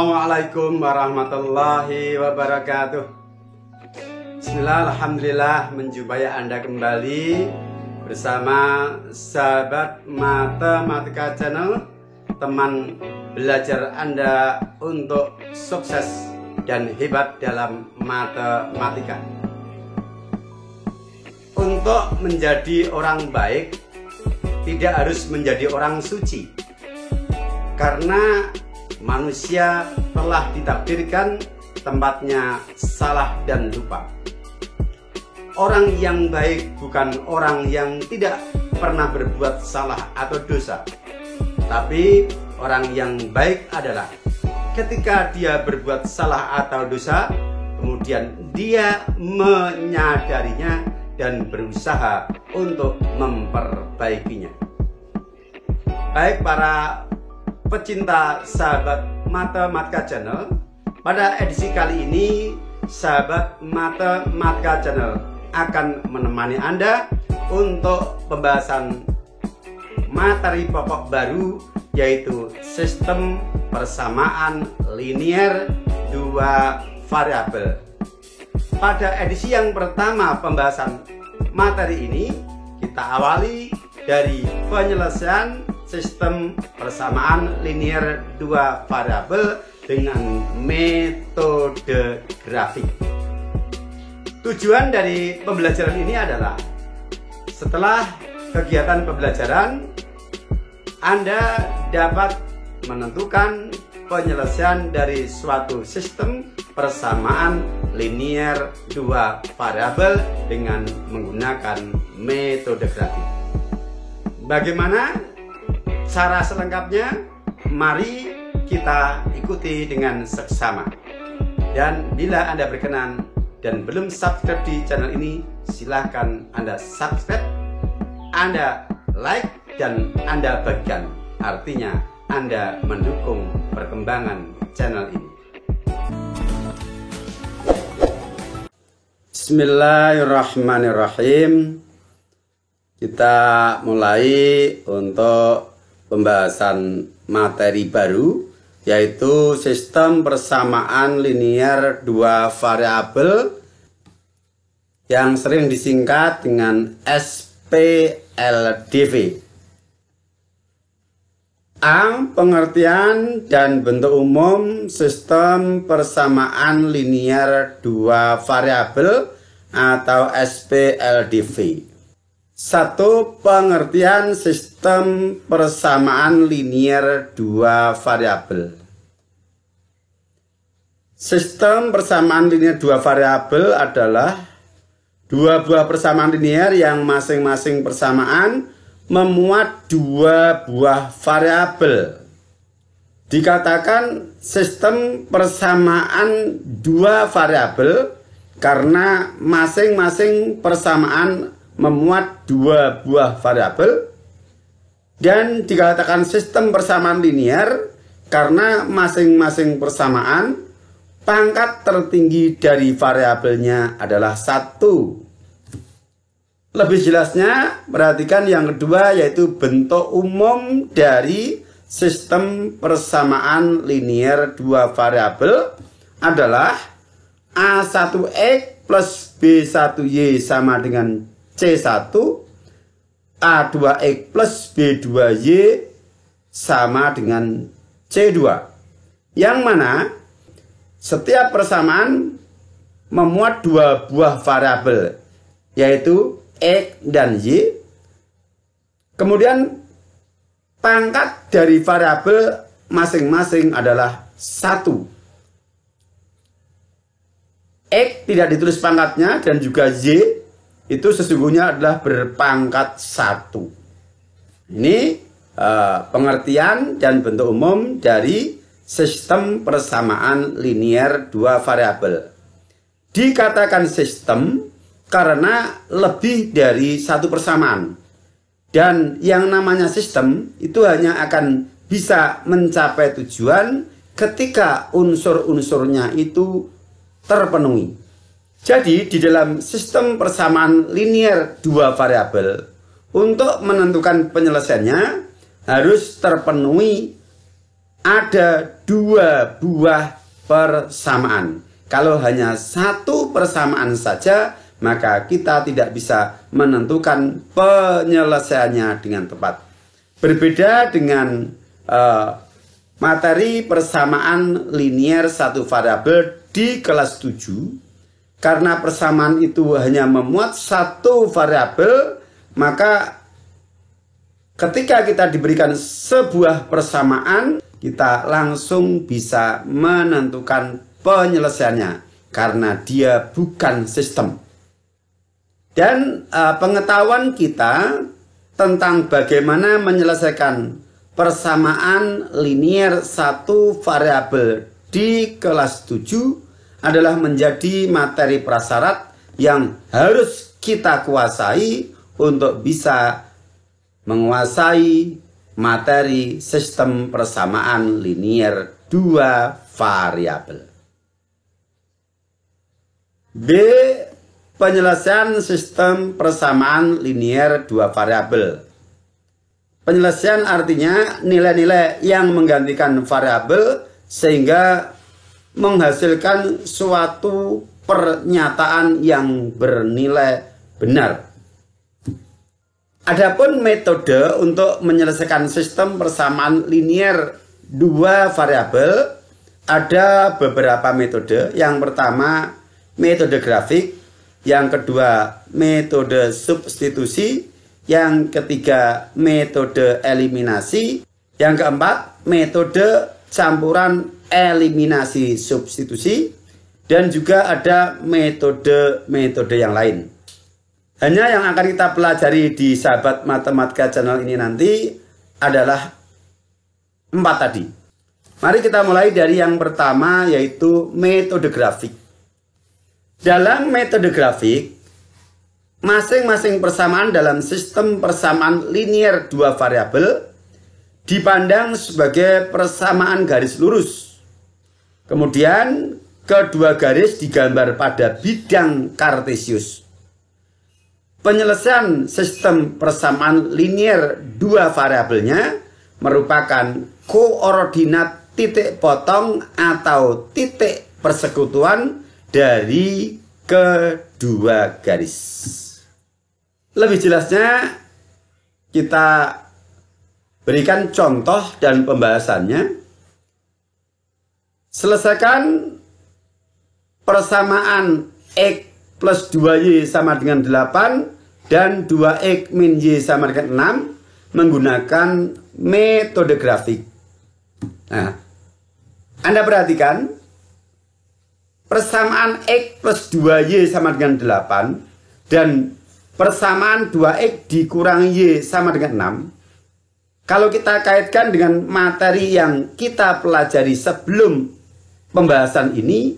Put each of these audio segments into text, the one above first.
Assalamualaikum warahmatullahi wabarakatuh. Bismillah, alhamdulillah menjumpai Anda kembali bersama sahabat Matematika Channel, teman belajar Anda untuk sukses dan hebat dalam matematika. Untuk menjadi orang baik tidak harus menjadi orang suci, karena manusia telah ditakdirkan tempatnya salah dan lupa. Orang yang baik bukan orang yang tidak pernah berbuat salah atau dosa, tapi orang yang baik adalah ketika dia berbuat salah atau dosa, kemudian dia menyadarinya dan berusaha untuk memperbaikinya. Baik para pecinta sahabat Matematika Channel, pada edisi kali ini sahabat Matematika Channel akan menemani Anda untuk pembahasan materi pokok baru, yaitu sistem persamaan linear dua variabel. Pada edisi yang pertama pembahasan materi ini, kita awali dari penyelesaian sistem persamaan linear dua variabel dengan metode grafik. Tujuan dari pembelajaran ini adalah setelah kegiatan pembelajaran, Anda dapat menentukan penyelesaian dari suatu sistem persamaan linear dua variabel dengan menggunakan metode grafik. Bagaimana cara selengkapnya? Mari kita ikuti dengan seksama. Dan bila Anda berkenan dan belum subscribe di channel ini, silahkan Anda subscribe, Anda like, dan Anda bagikan. Artinya Anda mendukung perkembangan channel ini. Bismillahirrahmanirrahim. Kita mulai untuk pembahasan materi baru, yaitu sistem persamaan linear dua variabel yang sering disingkat dengan SPLDV. A. Pengertian dan bentuk umum sistem persamaan linear dua variabel atau SPLDV. 1. Pengertian sistem persamaan linear dua variabel. Sistem persamaan linear dua variabel adalah dua buah persamaan linear yang masing-masing persamaan memuat dua buah variabel. Dikatakan sistem persamaan dua variabel karena masing-masing persamaan memuat dua buah variabel, dan dikatakan sistem persamaan linear karena masing-masing persamaan pangkat tertinggi dari variabelnya adalah 1. Lebih jelasnya, perhatikan yang kedua, yaitu bentuk umum dari sistem persamaan linear dua variabel adalah A1X plus B1Y sama dengan C1, A2X plus B2Y sama dengan C2, yang mana setiap persamaan memuat dua buah variabel, yaitu X dan Y. Kemudian pangkat dari variabel masing-masing adalah 1. X tidak ditulis pangkatnya, dan juga Y itu sesungguhnya adalah berpangkat 1. Ini pengertian dan bentuk umum dari sistem persamaan linear dua variabel. Dikatakan sistem karena lebih dari satu persamaan. Dan yang namanya sistem itu hanya akan bisa mencapai tujuan ketika unsur-unsurnya itu terpenuhi. Jadi di dalam sistem persamaan linear dua variabel, untuk menentukan penyelesaiannya harus terpenuhi ada dua buah persamaan. Kalau hanya satu persamaan saja, maka kita tidak bisa menentukan penyelesaiannya dengan tepat. Berbeda dengan materi persamaan linier satu variabel di kelas 7, karena persamaan itu hanya memuat satu variabel, maka ketika kita diberikan sebuah persamaan, kita langsung bisa menentukan penyelesaiannya karena dia bukan sistem. Dan pengetahuan kita tentang bagaimana menyelesaikan persamaan linier satu variabel di kelas 7 adalah menjadi materi prasyarat yang harus kita kuasai untuk bisa menguasai materi sistem persamaan linier dua variabel. B. Penyelesaian sistem persamaan linier dua variabel. Penyelesaian artinya nilai-nilai yang menggantikan variabel sehingga menghasilkan suatu pernyataan yang bernilai benar. Adapun metode untuk menyelesaikan sistem persamaan linier dua variabel, ada beberapa metode. Yang pertama, metode grafik. Yang kedua, metode substitusi. Yang ketiga, metode eliminasi. Yang keempat, metode campuran eliminasi substitusi. Dan juga ada metode-metode yang lain. Hanya yang akan kita pelajari di Sahabat Matematika Channel ini nanti adalah 4 tadi. Mari kita mulai dari yang pertama, yaitu metode grafik. Dalam metode grafik, masing-masing persamaan dalam sistem persamaan linier dua variabel dipandang sebagai persamaan garis lurus. Kemudian kedua garis digambar pada bidang kartesius. Penyelesaian sistem persamaan linier dua variabelnya merupakan koordinat titik potong atau titik persekutuan dari kedua garis. Lebih jelasnya kita berikan contoh dan pembahasannya. Selesaikan persamaan X plus 2Y sama dengan 8 dan 2X min Y sama dengan 6 menggunakan metode grafik. Nah, Anda perhatikan persamaan X plus 2Y sama dengan 8 dan persamaan 2X dikurangi Y sama dengan 6. Kalau kita kaitkan dengan materi yang kita pelajari sebelum pembahasan ini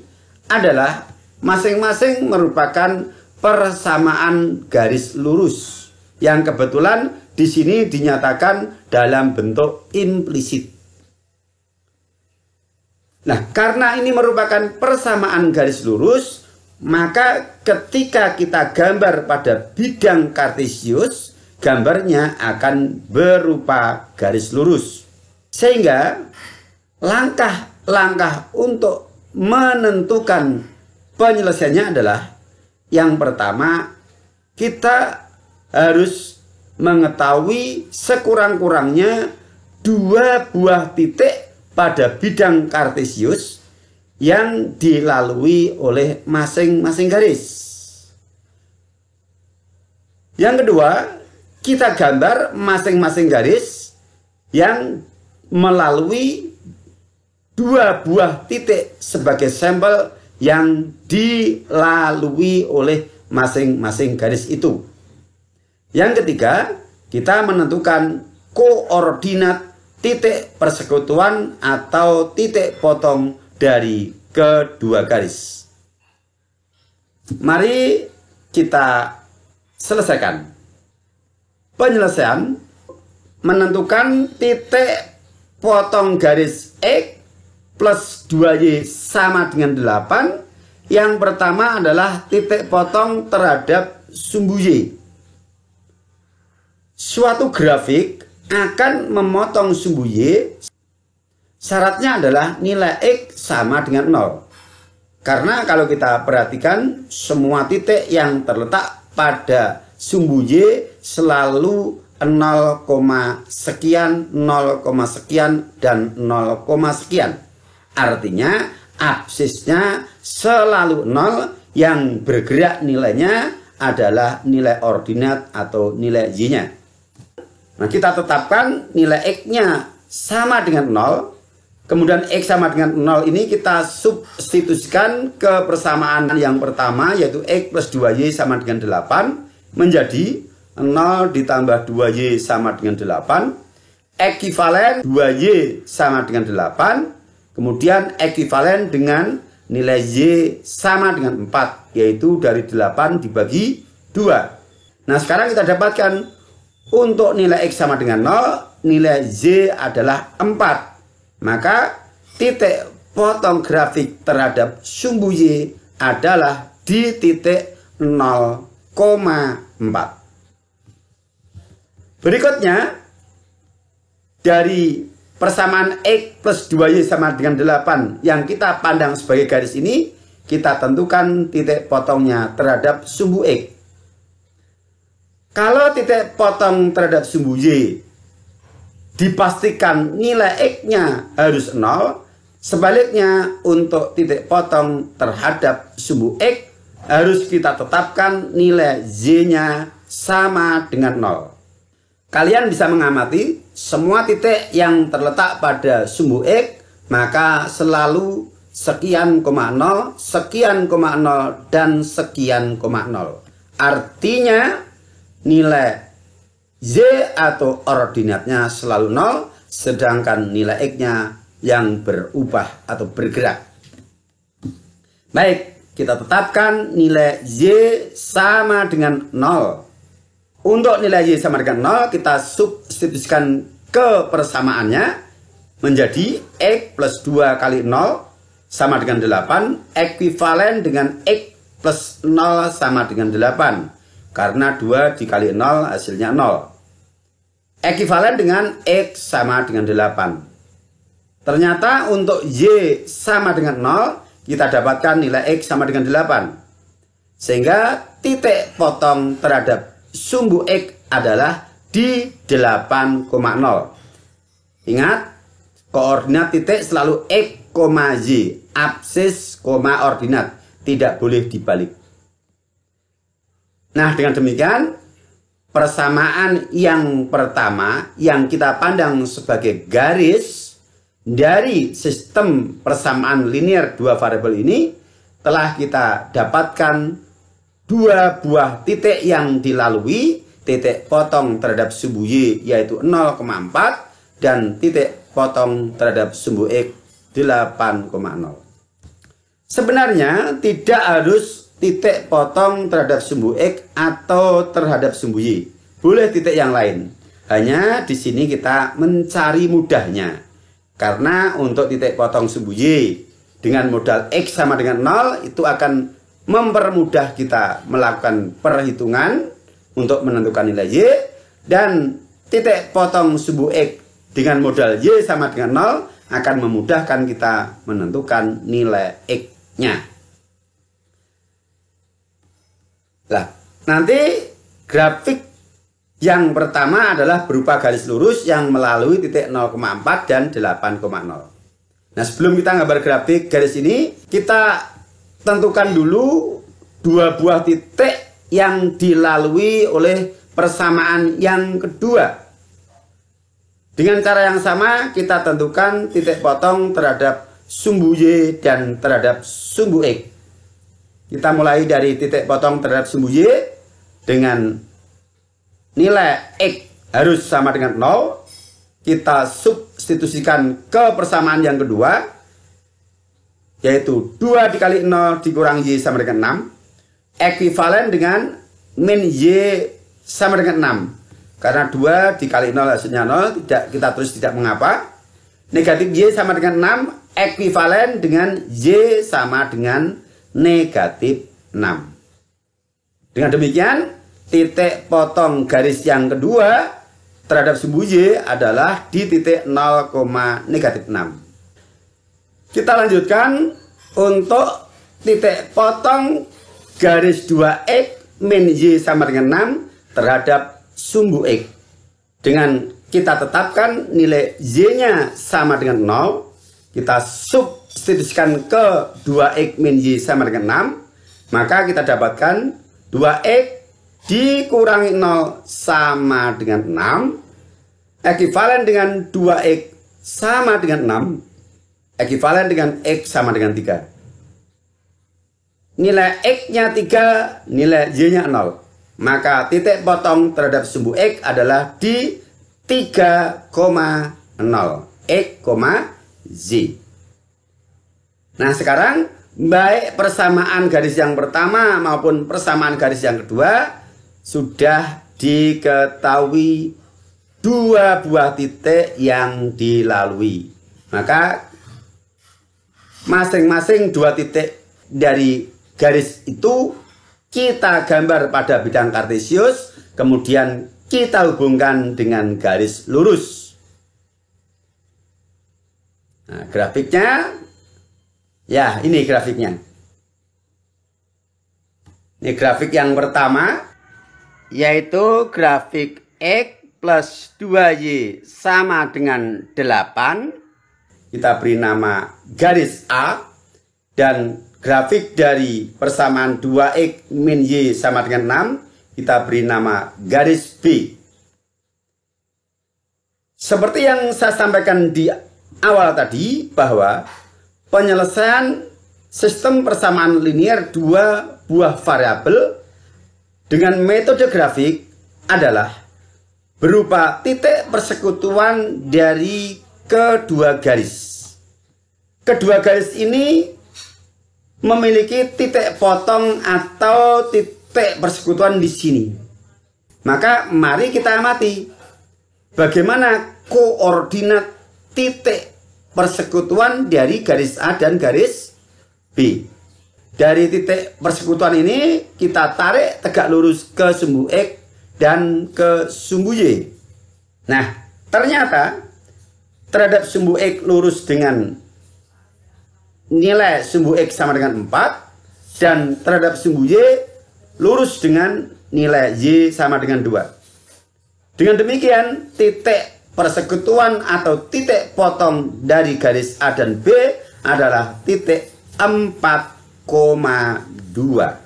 adalah masing-masing merupakan persamaan garis lurus yang kebetulan di sini dinyatakan dalam bentuk implisit. Nah, karena ini merupakan persamaan garis lurus, maka ketika kita gambar pada bidang kartesius, gambarnya akan berupa garis lurus. Sehingga langkah-langkah untuk menentukan penyelesaiannya adalah yang pertama, kita harus mengetahui sekurang-kurangnya dua buah titik pada bidang kartesius yang dilalui oleh masing-masing garis. Yang kedua, kita gambar masing-masing garis yang melalui dua buah titik sebagai sampel yang dilalui oleh masing-masing garis itu. Yang ketiga, kita menentukan koordinat titik persekutuan atau titik potong dari kedua garis. Mari kita selesaikan. Penyelesaian menentukan titik potong garis X plus 2Y sama dengan 8. Yang pertama adalah titik potong terhadap sumbu Y. Suatu grafik akan memotong sumbu Y syaratnya adalah nilai X sama dengan 0. Karena kalau kita perhatikan semua titik yang terletak pada sumbu Y selalu 0, sekian, 0, sekian, dan 0, sekian. Artinya absisnya selalu 0, yang bergerak nilainya adalah nilai ordinat atau nilai Y-nya. Nah, kita tetapkan nilai X-nya sama dengan 0. Kemudian X sama dengan 0 ini kita substitusikan ke persamaan yang pertama, yaitu X plus 2Y sama dengan 8, menjadi 0 ditambah 2Y sama dengan 8, ekivalen 2Y sama dengan 8, kemudian ekivalen dengan nilai Y sama dengan 4, yaitu dari 8 dibagi 2. Nah, sekarang kita dapatkan untuk nilai X sama dengan 0, nilai Y adalah 4. Maka titik potong grafik terhadap sumbu Y adalah di titik 0,4. Berikutnya, dari persamaan X plus 2Y sama dengan 8 yang kita pandang sebagai garis ini, kita tentukan titik potongnya terhadap sumbu X. Kalau titik potong terhadap sumbu Y dipastikan nilai X-nya harus 0, sebaliknya untuk titik potong terhadap sumbu X harus kita tetapkan nilai Y-nya sama dengan 0. Kalian bisa mengamati semua titik yang terletak pada sumbu X, maka selalu sekian, 0, sekian, 0, dan sekian, 0. Artinya nilai Y atau ordinatnya selalu 0, sedangkan nilai X-nya yang berubah atau bergerak. Baik, kita tetapkan nilai Y sama dengan 0. Untuk nilai Y sama dengan 0, kita substitusikan ke persamaannya menjadi X plus 2 kali 0 sama dengan 8, ekuivalen dengan X plus 0 sama dengan 8. Karena 2 dikali 0 hasilnya 0. Ekivalen dengan X sama dengan 8. Ternyata untuk Y sama dengan 0, kita dapatkan nilai X sama dengan 8. Sehingga titik potong terhadap sumbu X adalah di 8,0. Ingat, koordinat titik selalu X, Y, absis, ordinat. Tidak boleh dibalik. Nah, dengan demikian, persamaan yang pertama yang kita pandang sebagai garis dari sistem persamaan linear dua variabel ini telah kita dapatkan dua buah titik yang dilalui, titik potong terhadap sumbu Y yaitu 0,4 dan titik potong terhadap sumbu X 8,0. Sebenarnya tidak harus titik potong terhadap sumbu X atau terhadap sumbu Y. Boleh titik yang lain. Hanya di sini kita mencari mudahnya. Karena untuk titik potong sumbu Y dengan modal X sama dengan 0 itu akan mempermudah kita melakukan perhitungan untuk menentukan nilai Y, dan titik potong sumbu X dengan modal Y sama dengan 0 akan memudahkan kita menentukan nilai X-nya. Nah, nanti grafik yang pertama adalah berupa garis lurus yang melalui titik 0,4 dan 8,0. Nah, sebelum kita gambar grafik garis ini, kita tentukan dulu dua buah titik yang dilalui oleh persamaan yang kedua. Dengan cara yang sama, kita tentukan titik potong terhadap sumbu Y dan terhadap sumbu X. Kita mulai dari titik potong terhadap sumbu Y dengan nilai X harus sama dengan 0. Kita substitusikan ke persamaan yang kedua, yaitu 2 dikali 0 dikurang Y sama dengan 6. Ekuivalen dengan min Y sama dengan 6. Karena 2 dikali 0 hasilnya 0, kita terus tidak mengapa. Negatif Y sama dengan 6, ekuivalen dengan Y sama dengan negatif 6. Dengan demikian, titik potong garis yang kedua terhadap sumbu Y adalah di titik 0, negatif 6. Kita lanjutkan untuk titik potong garis 2X min Y sama dengan 6 terhadap sumbu X. Dengan kita tetapkan nilai Y-nya sama dengan 0, kita substitusikan ke 2X min Y sama dengan 6, maka kita dapatkan 2X dikurangi 0 sama dengan 6, ekivalen dengan 2X sama dengan 6, ekivalen dengan X sama dengan 3. Nilai X-nya 3, nilai Y-nya 0. Maka titik potong terhadap sumbu X adalah di 3,0 X, Z. Nah sekarang baik persamaan garis yang pertama maupun persamaan garis yang kedua sudah diketahui dua buah titik yang dilalui. Maka masing-masing dua titik dari garis itu kita gambar pada bidang kartesius, kemudian kita hubungkan dengan garis lurus. Nah, grafiknya, ya ini grafiknya. Ini grafik yang pertama, yaitu grafik X plus 2Y sama dengan 8. Kita beri nama garis A. Dan grafik dari persamaan 2X min Y sama dengan 6, kita beri nama garis B. Seperti yang saya sampaikan di awal tadi, bahwa penyelesaian sistem persamaan linear dua buah variabel dengan metode grafik adalah berupa titik persekutuan dari kedua garis. Kedua garis ini memiliki titik potong atau titik persekutuan di sini. Maka mari kita amati bagaimana koordinat titik persekutuan dari garis A dan garis B. Dari titik persekutuan ini kita tarik tegak lurus ke sumbu X dan ke sumbu Y. Nah, ternyata terhadap sumbu X lurus dengan nilai sumbu X sama dengan 4, dan terhadap sumbu Y lurus dengan nilai Y sama dengan 2. Dengan demikian titik persekutuan atau titik potong dari garis A dan B adalah titik 4,2.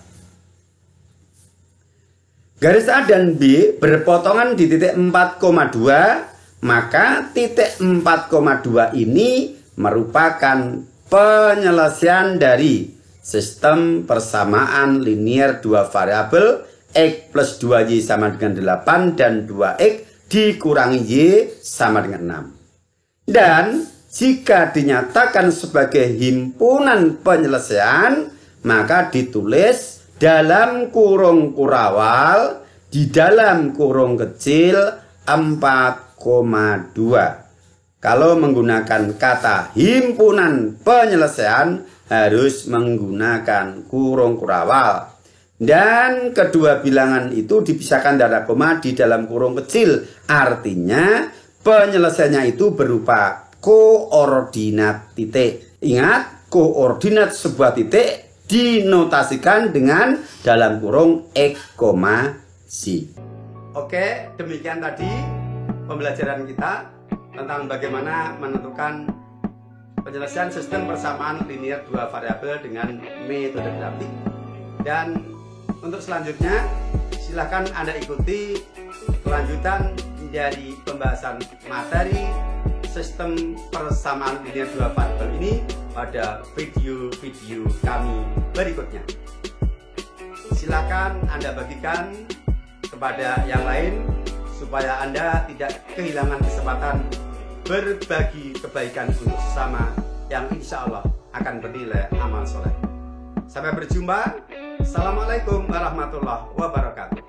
Garis A dan B berpotongan di titik 4,2, maka titik 4,2 ini merupakan penyelesaian dari sistem persamaan linear dua variabel X plus 2Y sama dengan 8 dan 2X dikurangi Y sama dengan 6. Dan jika dinyatakan sebagai himpunan penyelesaian, maka ditulis dalam kurung kurawal, di dalam kurung kecil 4,2. Kalau menggunakan kata himpunan penyelesaian harus menggunakan kurung kurawal. Dan kedua bilangan itu dipisahkan tanda koma di dalam kurung kecil. Artinya penyelesaiannya itu berupa koordinat titik. Ingat, koordinat sebuah titik dinotasikan dengan dalam kurung X, Z. Oke, demikian tadi pembelajaran kita tentang bagaimana menentukan penyelesaian sistem persamaan linear dua variabel dengan metode grafik. Dan untuk selanjutnya silahkan Anda ikuti kelanjutan dari pembahasan materi sistem persamaan linear dua variabel ini pada video-video kami berikutnya. Silahkan Anda bagikan kepada yang lain supaya Anda tidak kehilangan kesempatan berbagi kebaikan untuk sesama yang insya Allah akan bernilai amal soleh. Sampai berjumpa. Assalamualaikum warahmatullahi wabarakatuh.